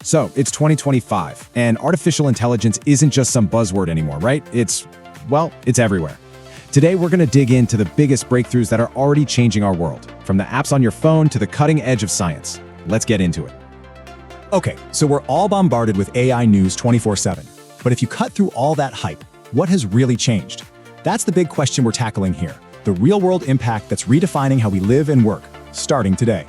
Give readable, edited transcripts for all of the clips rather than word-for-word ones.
So, it's 2025, and artificial intelligence isn't just some buzzword anymore, right? It's everywhere. Today, we're going to dig into the biggest breakthroughs that are already changing our world, from the apps on your phone to the cutting edge of science. Let's get into it. Okay, so we're all bombarded with AI news 24/7. But if you cut through all that hype, what has really changed? That's the big question we're tackling here. The real-world impact that's redefining how we live and work, starting today.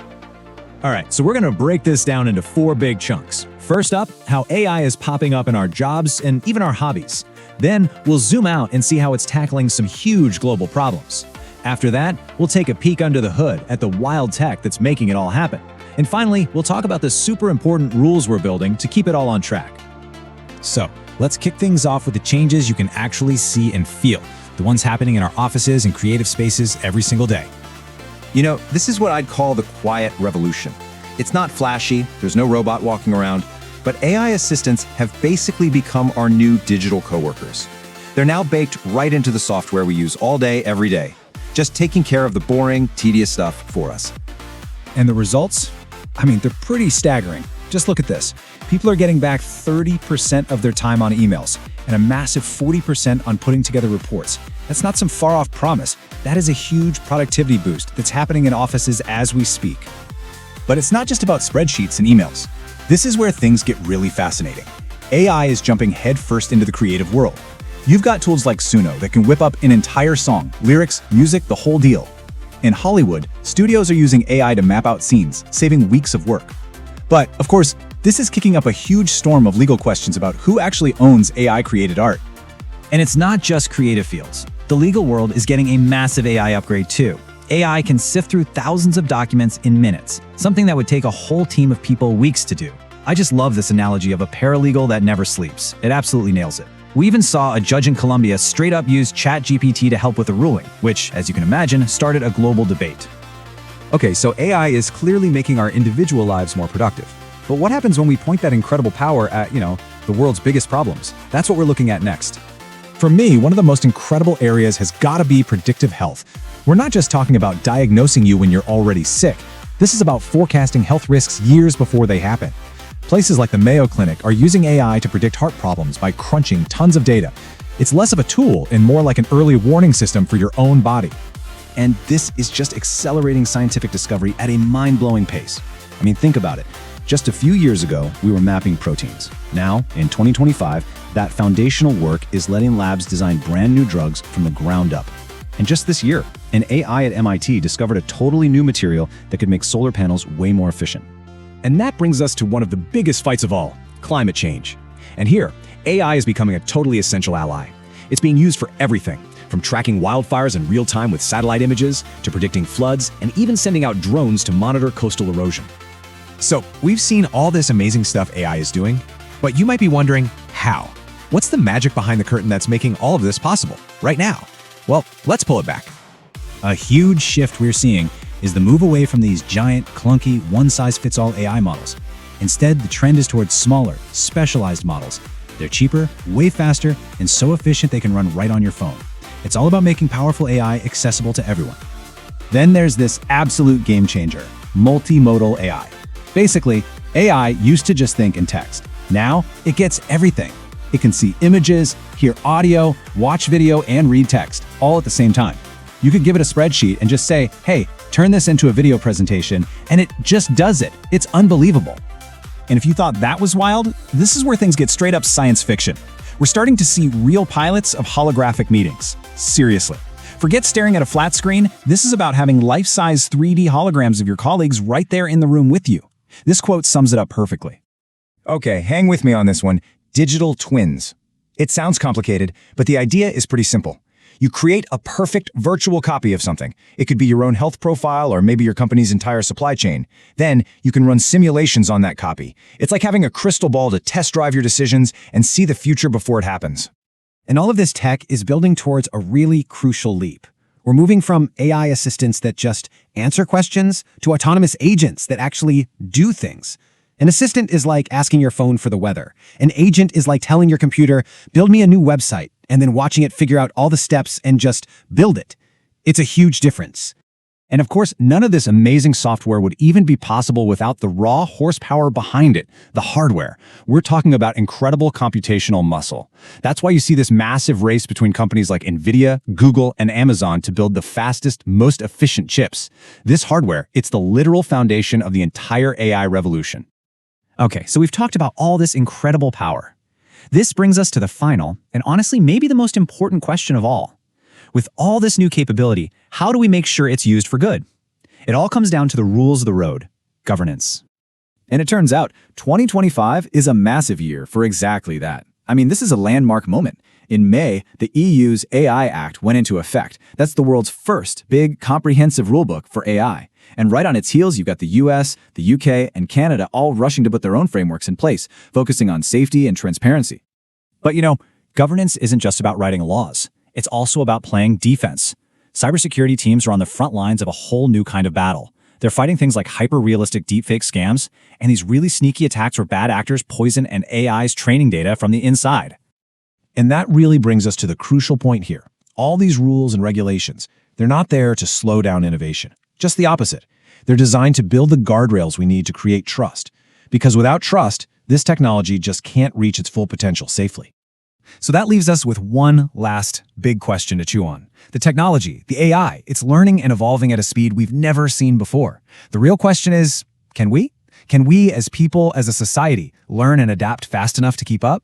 All right, so we're going to break this down into 4 big chunks. First up, how AI is popping up in our jobs and even our hobbies. Then, we'll zoom out and see how it's tackling some huge global problems. After that, we'll take a peek under the hood at the wild tech that's making it all happen. And finally, we'll talk about the super important rules we're building to keep it all on track. So, let's kick things off with the changes you can actually see and feel, the ones happening in our offices and creative spaces every single day. You know, this is what I'd call the quiet revolution. It's not flashy, there's no robot walking around, but AI assistants have basically become our new digital coworkers. They're now baked right into the software we use all day, every day, just taking care of the boring, tedious stuff for us. And the results? I mean, they're pretty staggering. Just look at this. People are getting back 30% of their time on emails and a massive 40% on putting together reports. That's not some far-off promise. That is a huge productivity boost that's happening in offices as we speak. But it's not just about spreadsheets and emails. This is where things get really fascinating. AI is jumping headfirst into the creative world. You've got tools like Suno that can whip up an entire song, lyrics, music, the whole deal. In Hollywood, studios are using AI to map out scenes, saving weeks of work. But, of course, this is kicking up a huge storm of legal questions about who actually owns AI-created art. And it's not just creative fields. The legal world is getting a massive AI upgrade too. AI can sift through thousands of documents in minutes, something that would take a whole team of people weeks to do. I just love this analogy of a paralegal that never sleeps. It absolutely nails it. We even saw a judge in Colombia straight up use ChatGPT to help with a ruling, which, as you can imagine, started a global debate. Okay, so AI is clearly making our individual lives more productive. But what happens when we point that incredible power at, the world's biggest problems? That's what we're looking at next. For me, one of the most incredible areas has got to be predictive health. We're not just talking about diagnosing you when you're already sick. This is about forecasting health risks years before they happen. Places like the Mayo Clinic are using AI to predict heart problems by crunching tons of data. It's less of a tool and more like an early warning system for your own body. And this is just accelerating scientific discovery at a mind-blowing pace. I mean, think about it. Just a few years ago, we were mapping proteins. Now, in 2025, that foundational work is letting labs design brand new drugs from the ground up. And just this year, an AI at MIT discovered a totally new material that could make solar panels way more efficient. And that brings us to one of the biggest fights of all, climate change. And here, AI is becoming a totally essential ally. It's being used for everything, from tracking wildfires in real time with satellite images, to predicting floods, and even sending out drones to monitor coastal erosion. So, we've seen all this amazing stuff AI is doing, but you might be wondering, how? What's the magic behind the curtain that's making all of this possible, right now? Well, let's pull it back. A huge shift we're seeing is the move away from these giant, clunky, one-size-fits-all AI models. Instead, the trend is towards smaller, specialized models. They're cheaper, way faster, and so efficient they can run right on your phone. It's all about making powerful AI accessible to everyone. Then there's this absolute game changer, multimodal AI. Basically, AI used to just think in text. Now, it gets everything. It can see images, hear audio, watch video, and read text, all at the same time. You could give it a spreadsheet and just say, hey, turn this into a video presentation, and it just does it. It's unbelievable. And if you thought that was wild, this is where things get straight up science fiction. We're starting to see real pilots of holographic meetings. Seriously. Forget staring at a flat screen. This is about having life-size 3D holograms of your colleagues right there in the room with you. This quote sums it up perfectly. Okay, hang with me on this one. Digital twins. It sounds complicated, but the idea is pretty simple. You create a perfect virtual copy of something. It could be your own health profile or maybe your company's entire supply chain. Then you can run simulations on that copy. It's like having a crystal ball to test drive your decisions and see the future before it happens. And all of this tech is building towards a really crucial leap. We're moving from AI assistants that just answer questions to autonomous agents that actually do things. An assistant is like asking your phone for the weather. An agent is like telling your computer, build me a new website, and then watching it figure out all the steps and just build it. It's a huge difference. And of course, none of this amazing software would even be possible without the raw horsepower behind it, the hardware. We're talking about incredible computational muscle. That's why you see this massive race between companies like NVIDIA, Google, and Amazon to build the fastest, most efficient chips. This hardware, it's the literal foundation of the entire AI revolution. Okay, so we've talked about all this incredible power. This brings us to the final, and honestly, maybe the most important question of all. With all this new capability, how do we make sure it's used for good? It all comes down to the rules of the road: governance. And it turns out 2025 is a massive year for exactly that. I mean, this is a landmark moment. In May, the EU's AI Act went into effect. That's the world's first big, comprehensive rulebook for AI. And right on its heels, you've got the US, the UK, and Canada all rushing to put their own frameworks in place, focusing on safety and transparency. But governance isn't just about writing laws. It's also about playing defense. Cybersecurity teams are on the front lines of a whole new kind of battle. They're fighting things like hyper-realistic deepfake scams and these really sneaky attacks where bad actors poison an AI's training data from the inside. And that really brings us to the crucial point here. All these rules and regulations, they're not there to slow down innovation. Just the opposite. They're designed to build the guardrails we need to create trust. Because without trust, this technology just can't reach its full potential safely. So that leaves us with one last big question to chew on. The technology, the AI, it's learning and evolving at a speed we've never seen before. The real question is, can we? Can we as people, as a society, learn and adapt fast enough to keep up?